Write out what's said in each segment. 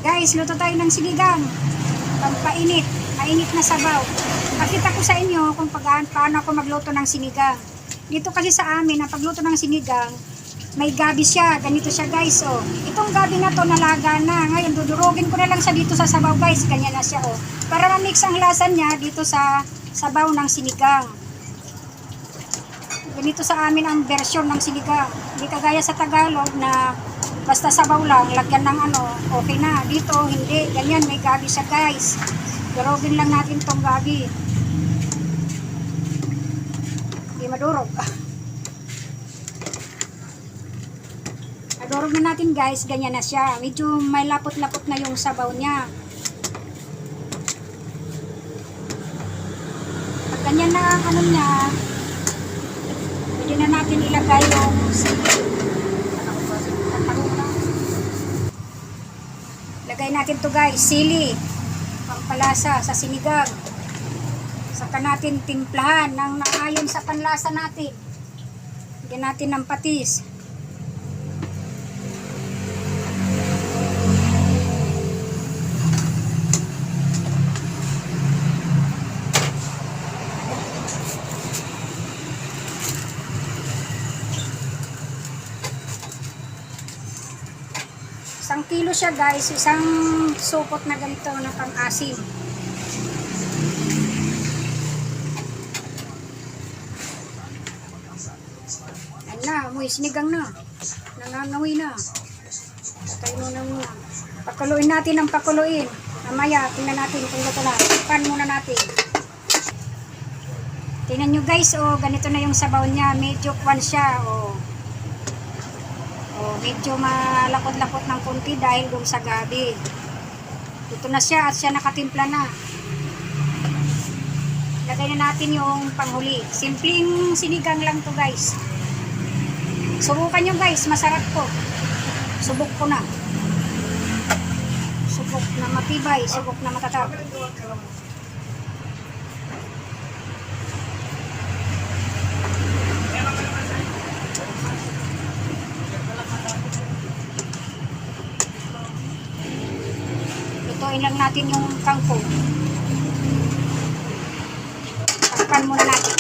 Guys, luto tayo ng sinigang. Pampainit. Mainit na sabaw. Pakita ko sa inyo kung paano ako magluto ng sinigang. Dito kasi sa amin, ang pagluto ng sinigang, may gabi siya. Ganito siya guys, oh. Itong gabi na to nalaga na. Ngayon, dudurugin ko na lang siya dito sa sabaw guys. Ganyan na siya, oh. Para ma-mix ang lasa niya dito sa sabaw ng sinigang. Ganito sa amin ang version ng sinigang. Hindi kagaya sa Tagalog na basta sabaw lang, lagyan ng ano, okay na. Dito, hindi. Ganyan, may gabi siya guys. Durugin lang natin tong gabi. Hindi madurog. Adorog na natin guys, ganyan na siya. Medyo may lapot-lapot na yung sabaw niya. Pag ganyan na ang ano niya, pwede na natin ilagay yung lagay natin to guys, sili, pampalasa sa sinigang. Saka natin timplahan ng naayon sa panlasa natin. Lagyan natin ng patis. Isang kilo siya guys, isang supot na ganito na pang-asim. Ayan na, amoy sinigang na. Nangangawi na. Tayo muna muna. Pakuluin natin ang pakuluin. Mamaya, tingnan natin kung ito na. Pan muna natin. Tingnan nyo guys, oh, ganito na yung sabaw niya. Medyo kwan siya, oh. Medyo malapot-lapot ng konti dahil doon sa gabi. Ito na siya at siya nakatimpla na. Lagay na natin yung panghuli. Simpleng sinigang lang to guys. Subukan nyo guys, masarap po. Subok ko na. Subok na matibay, subok na matatap. Lutuin lang natin yung kangkong. Takpan muna natin.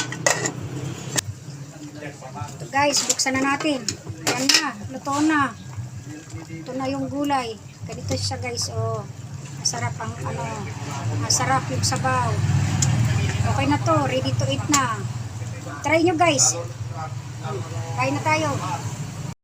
Ito guys, buksan na natin. Ayan na, luto na. Ito na yung gulay. Ganito siya guys, oh. Masarap ang ano, masarap yung sabaw. Okay na to, ready to eat na. Try nyo guys. Kain na tayo.